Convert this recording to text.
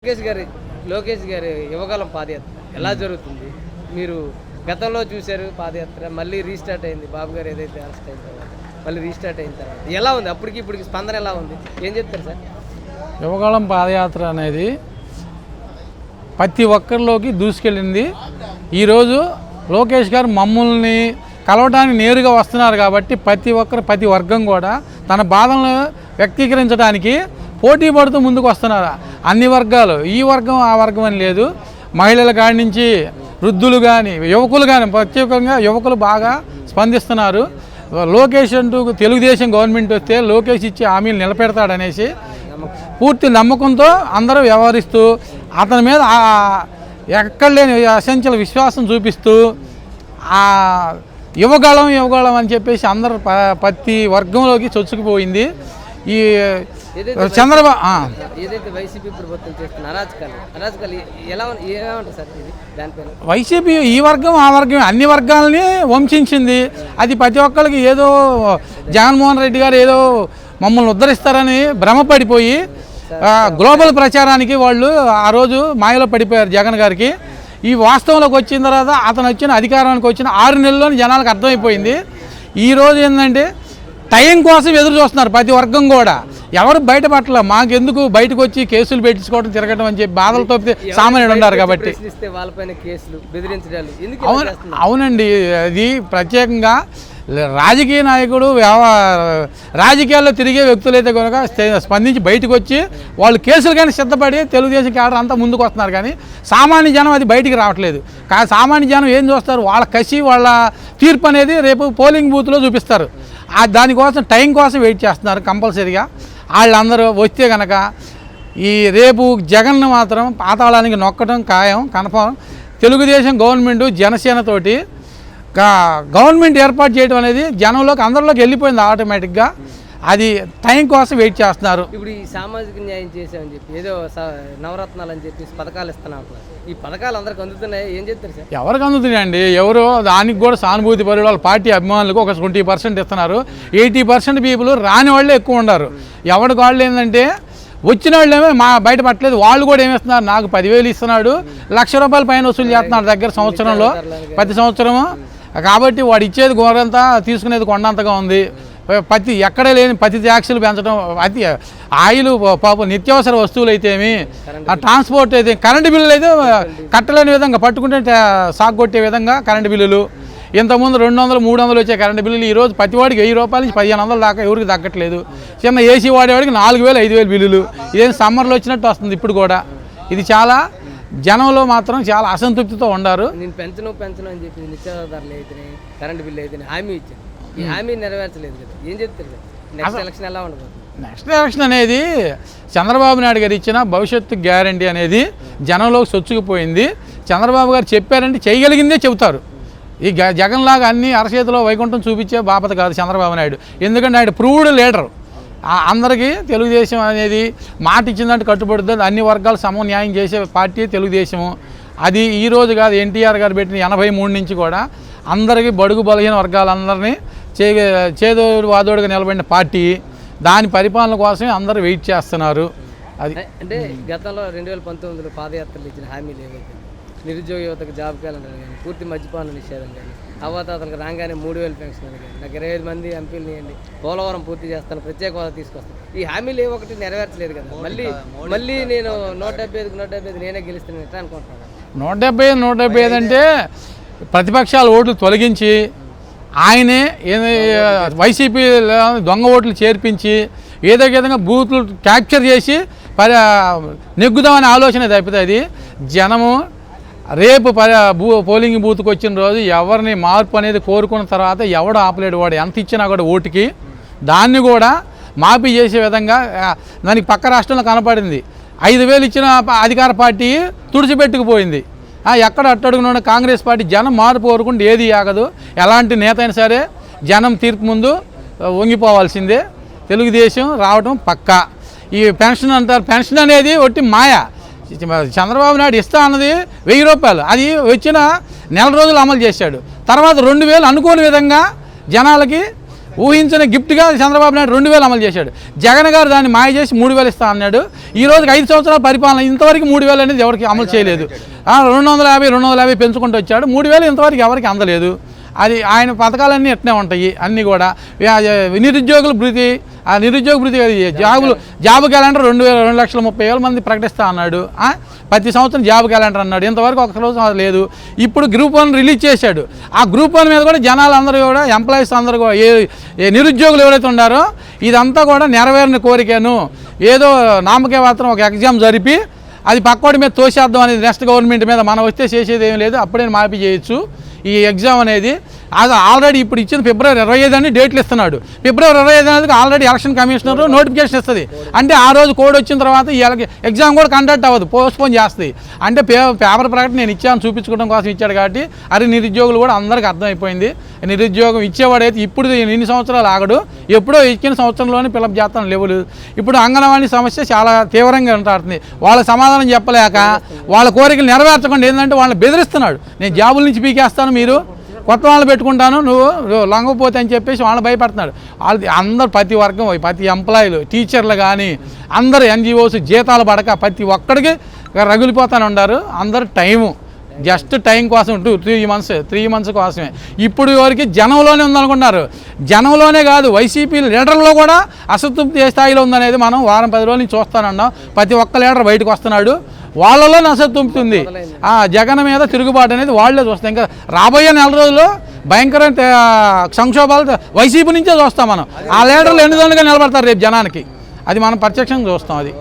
లోకేష్ గారి యువకాలం పాదయాత్ర ఎలా జరుగుతుంది? మీరు గతంలో చూశారు పాదయాత్ర, మళ్ళీ రీస్టార్ట్ అయింది. బాబు గారు ఏదైతే అరెస్ట్ అయిన తర్వాత మళ్ళీ రీస్టార్ట్ అయిన తర్వాత ఎలా ఉంది? ఇప్పటికి స్పందన ఎలా ఉంది? ఏం చెప్తారు సార్? యువకాలం పాదయాత్ర అనేది ప్రతి ఒక్కరిలోకి దూసుకెళ్ళింది. ఈరోజు లోకేష్ గారు మమ్మల్ని కలవడానికి నేరుగా వస్తున్నారు కాబట్టి ప్రతి వర్గం కూడా తన బాధలను వ్యక్తీకరించడానికి పోటీ పడుతూ ముందుకు వస్తున్నారు. అన్ని వర్గాలు, ఈ వర్గం ఆ వర్గం అని లేదు, మహిళల కాడి నుంచి వృద్ధులు కానీ యువకులు కానీ ప్రత్యేకంగా యువకులు బాగా స్పందిస్తున్నారు. లోకేష్ అంటూ తెలుగుదేశం గవర్నమెంట్ వస్తే లోకేష్ ఇచ్చే హామీలు నిలబెడతాడనేసి పూర్తి నమ్మకంతో అందరూ వ్యవహరిస్తూ అతని మీద ఎక్కడ లేని అసంచల విశ్వాసం చూపిస్తూ యువగళం అని చెప్పేసి అందరూ ప్రతి వర్గంలోకి చొచ్చుకుపోయింది. ఈ చంద్రబాబు ఏదైతే వైసీపీ ప్రభుత్వం చేస్తున్న అరాజకాలు ఎలా ఉంటుంది సార్? ఇది దానిపైన వైసీపీ ఈ వర్గం ఆ వర్గం అన్ని వర్గాలని వంచించింది. అది ప్రతి ఒక్కరికి ఏదో జగన్మోహన్ రెడ్డి గారు ఏదో మమ్మల్ని ఉద్ధరిస్తారని భ్రమపడిపోయి గ్లోబల్ ప్రచారానికి వాళ్ళు ఆ రోజు మాయలో పడిపోయారు జగన్ గారికి. ఈ వాస్తవంలోకి వచ్చిన తర్వాత అతను వచ్చిన అధికారానికి వచ్చిన 6 నెలల్లోని జనాలకు అర్థమైపోయింది. ఈరోజు ఏంటంటే టైం కోసం ఎదురు చూస్తున్నారు ప్రతి వర్గం కూడా. ఎవరు బయటపట్ల మాకెందుకు బయటకు వచ్చి కేసులు పెట్టించుకోవడం తిరగడం అని చెప్పి బాధలతో సామాన్యుడు ఉన్నారు కాబట్టి. అవునండి, అది ప్రత్యేకంగా రాజకీయ నాయకుడు రాజకీయాల్లో తిరిగే వ్యక్తులైతే కనుక స్పందించి బయటకు వచ్చి వాళ్ళు కేసులు కానీ సిద్ధపడి తెలుగుదేశం క్యాడర్ అంతా ముందుకు వస్తున్నారు. కానీ సామాన్య జనం అది బయటికి రావట్లేదు. సామాన్య జనం ఏం చూస్తారు? వాళ్ళ కసి, వాళ్ళ తీర్పు అనేది రేపు పోలింగ్ బూత్లో చూపిస్తారు. దానికోసం టైం కోసం వెయిట్ చేస్తున్నారు. కంపల్సరీగా వాళ్ళందరూ వస్తే కనుక ఈ రేపు జగన్ను మాత్రం పాతాళానికి నొక్కడం ఖాయం, కన్ఫర్మ్. తెలుగుదేశం గవర్నమెంట్ జనసేనతోటి గవర్నమెంట్ ఏర్పాటు చేయడం అనేది జనంలోకి అందరిలోకి వెళ్ళిపోయింది ఆటోమేటిక్గా. అది టైం కోసం వెయిట్ చేస్తున్నారు. ఇప్పుడు ఈ సామాజిక న్యాయం చేసామని చెప్పి ఏదో నవరత్నాలు అని చెప్పి పథకాలు ఇస్తున్నాం. ఈ పథకాలు అందరికి అందుతున్నాయి, ఏం చెప్తారు సార్? ఎవరికి అందుతున్నాయండి? ఎవరో దానికి కూడా సానుభూతి పరుడు వాళ్ళ పార్టీ అభిమానులకు ఒక 20% ఇస్తున్నారు. 80% పీపుల్ రాని వాళ్ళే ఎక్కువ ఉన్నారు. ఎవరికి వాళ్ళు ఏంటంటే వచ్చిన వాళ్ళేమో బయట పట్టలేదు. వాళ్ళు కూడా ఏమిస్తున్నారు? నాకు 10,000 ఇస్తున్నాడు, ₹1,00,000 పైన వసూలు చేస్తున్నారు దగ్గర సంవత్సరంలో, ప్రతి సంవత్సరము. కాబట్టి వాడు ఇచ్చేది గోరంతా, తీసుకునేది కొండంతగా ఉంది. ప్రతి ఎక్కడ లేని ప్రతి ట్యాక్సులు పెంచడం, అతి ఆయిల్, పాపం నిత్యావసర వస్తువులు అయితేమి, ట్రాన్స్పోర్ట్ అయితే, కరెంటు బిల్లులు అయితే కట్టలేని విధంగా పట్టుకుంటే సాగొట్టే విధంగా కరెంటు బిల్లులు. ఇంతకుముందు 200, 300 వచ్చే కరెంటు బిల్లులు ఈరోజు ప్రతివాడికి ₹1,000 నుంచి ₹1,500 దాకా ఎవరికి తగ్గట్లేదు. చిన్న ఏసీ వాడేవాడికి 4,000, 5,000 బిల్లులు. ఇదేం సమ్మర్లో వచ్చినట్టు వస్తుంది ఇప్పుడు కూడా. ఇది చాలా జనంలో మాత్రం చాలా అసంతృప్తితో ఉన్నారు. నేను పెంచను అని చెప్పి నిత్యావసర ధరలు అయితే, కరెంటు బిల్లు అయితే హామీ ఇచ్చాను. ఈ హామీ నెరవేర్చలేదు కదా, ఏం చెప్తారు? నెక్స్ట్ ఎలక్షన్ ఎలా ఉండదు? నెక్స్ట్ ఎలక్షన్ అనేది చంద్రబాబు నాయుడు గారు ఇచ్చిన భవిష్యత్తు గ్యారంటీ అనేది జనంలోకి చొచ్చుకుపోయింది. చంద్రబాబు గారు చెప్పారంటే చేయగలిగిందే చెబుతారు. ఈ జగన్లాగా అన్ని అరచేతిలో వైకుంఠం చూపించే బాపత కాదు చంద్రబాబు నాయుడు. ఎందుకంటే ఆయన ప్రూవ్డ్ లీడర్. అందరికీ తెలుగుదేశం అనేది మాట ఇచ్చిందంటే కట్టుబడుతుంది. అన్ని వర్గాలు సమన్యాయం చేసే పార్టీ తెలుగుదేశము. అది ఈరోజు కాదు, ఎన్టీఆర్ గారు పెట్టిన 83 నుంచి కూడా అందరికీ బడుగు బలహీన వర్గాలందరినీ చేదోడు వాదోడుగా నిలబడిన పార్టీ. దాని పరిపాలన కోసమే అందరూ వెయిట్ చేస్తున్నారు. అది అంటే గతంలో 2019లో పాదయాత్రలు ఇచ్చిన హామీలు ఏవైతే నిరుద్యోగ యువతకు జాబ్ క్యాలెండర్ కానీ, పూర్తి మద్యపాన నిషేధం కానీ, అవ్వాతాతలకు రాగానే 3,000 పెన్షన్ కానీ, నాకు 25 మంది ఎంపీలు ఇవ్వండి, పోలవరం పూర్తి చేస్తాను, ప్రత్యేక హోదా తీసుకొస్తాను, ఈ హామీలు ఏ ఒకటి నెరవేర్చలేదు కదా. మళ్ళీ నేను 175 నేనే గెలుస్తాను ఎట్లా అనుకుంటున్నాను? 175 అంటే ప్రతిపక్షాల ఓట్లు తొలగించి ఆయనే వైసీపీ దొంగ ఓట్లు చేర్పించి ఏదో విధంగా బూత్లు క్యాప్చర్ చేసి నెగ్గుదామనే ఆలోచన తప్పితే అది జనము రేపు పోలింగ్ బూత్కి వచ్చిన రోజు ఎవరిని మార్పు అనేది కోరుకున్న తర్వాత ఎవడు ఆపలేడు. వాడు ఎంత ఇచ్చినా కూడా ఓటుకి దాన్ని కూడా మాఫీ చేసే విధంగా దానికి పక్క రాష్ట్రంలో కనపడింది. 5,000 ఇచ్చిన అధికార పార్టీ తుడిచిపెట్టుకుపోయింది. ఎక్కడ అట్టడుగున కాంగ్రెస్ పార్టీ జనం మార్పు కోరుకుంటే ఏది ఆగదు. ఎలాంటి నేత అయినా సరే జనం తీర్పు ముందు వంగిపోవాల్సిందే. తెలుగుదేశం రావడం పక్కా. ఈ పెన్షన్ అంటారు, పెన్షన్ అనేది ఒట్టి మాయ. చంద్రబాబు నాయుడు ఇస్తా అన్నది ₹1,000, అది వచ్చిన నెల రోజులు అమలు చేశాడు. తర్వాత 2,000 అనుకోని విధంగా జనాలకి ఊహించిన గిఫ్ట్గా చంద్రబాబు నాయుడు 2000 అమలు చేశాడు. జగన్ గారు దాన్ని మాయ చేసి 3000 ఇస్తా అన్నాడు. ఈ రోజుకి 5 సంవత్సరాల పరిపాలన ఇంతవరకు 3000 అనేది ఎవరికి అమలు చేయలేదు. 250 పెంచుకుంటూ వచ్చాడు. 3000 ఇంతవరకు ఎవరికి అందలేదు. అది ఆయన పథకాలన్నీ ఎట్నే ఉంటాయి అన్నీ కూడా. నిరుద్యోగుల భృతి, ఆ నిరుద్యోగ భృతి జాబ్ క్యాలెండర్ 2,30,000 మంది ప్రకటిస్తా అన్నాడు. ప్రతి సంవత్సరం జాబ్ క్యాలెండర్ అన్నాడు. ఇంతవరకు ఒక రోజు లేదు. ఇప్పుడు గ్రూప్ 1 రిలీజ్ చేశాడు. ఆ గ్రూప్ 1 మీద కూడా జనాలు అందరూ కూడా ఎంప్లాయీస్ అందరూ కూడా ఏ నిరుద్యోగులు ఎవరైతే ఉన్నారో ఇదంతా కూడా నెరవేరిన కోరికను ఏదో నామకే మాత్రం ఒక ఎగ్జామ్ జరిపి అది పక్కోడి మీద తోసేద్దాం అనేది నెక్స్ట్ గవర్నమెంట్ మీద మనం వస్తే చేసేది ఏం లేదు. అప్పుడే మాఫీ చేయొచ్చు ఈ ఎగ్జామ్ అనేది. అది ఆల్రెడీ ఇప్పుడు ఇచ్చిన ఫిబ్రవరి 25 అని డేట్లు ఇస్తున్నాడు. ఫిబ్రవరి 25 అనేది ఆల్రెడీ ఎలక్షన్ కమిషనర్ నోటిఫికేషన్ ఇస్తుంది. అంటే ఆ రోజు కోడ్ వచ్చిన తర్వాత ఈ ఎగ్జామ్ కూడా కండక్ట్ అవ్వదు, పోస్ట్పోన్ చేస్తుంది. అంటే పేపర్ ప్రకటన నేను ఇచ్చాను చూపించుకోవడం కోసం ఇచ్చాడు కాబట్టి అది నిరుద్యోగులు కూడా అందరికీ అర్థమైపోయింది. నిరుద్యోగం ఇచ్చేవాడైతే ఇప్పుడు ఇన్ని సంవత్సరాలు ఆగడు, ఎప్పుడో ఇచ్చిన సంవత్సరంలోనే పిలప్ చేస్తాను లెవెల్. ఇప్పుడు అంగన్వాడీ సమస్య చాలా తీవ్రంగా ఉంటాడుతుంది. వాళ్ళ సమాధానం చెప్పలేక వాళ్ళ కోరికలు నెరవేర్చకుండా ఏంటంటే వాళ్ళని బెదిరిస్తున్నాడు. నేను జాబుల నుంచి పీకేస్తాను, మీరు కొత్త వాళ్ళని పెట్టుకుంటాను, నువ్వు లొంగపోతే అని చెప్పేసి వాళ్ళని భయపడుతున్నాడు. వాళ్ళది అందరు ప్రతి వర్గం, ప్రతి ఎంప్లాయీలు, టీచర్లు కానీ అందరు NGOs జీతాలు పడక ప్రతి ఒక్కడికి రగిలిపోతానే ఉన్నారు. అందరు టైము జస్ట్ టైం కోసం 3 మంత్స్ కోసమే. ఇప్పుడు వరకు జనంలోనే ఉందనుకున్నారు. జనంలోనే కాదు, వైసీపీ లీడర్లో కూడా అసంతృప్తి ఏ స్థాయిలో ఉందనేది మనం వారం 10 రోజుల నుంచి చూస్తానన్నాం. ప్రతి ఒక్క లీడర్ బయటకు వస్తున్నాడు, వాళ్ళలో అసంతృప్తి ఉంది. జగన్ మీద తిరుగుబాటు అనేది వాళ్ళే చూస్తాం. ఇంకా రాబోయే 4 రోజులు భయంకరమైన సంక్షోభాలు వైసీపీ నుంచే చూస్తాం మనం. ఆ లీడర్లు ఎన్నిదోలుగా నిలబడతారు రేపు జనానికి, అది మనం ప్రత్యక్షంగా చూస్తాం. అది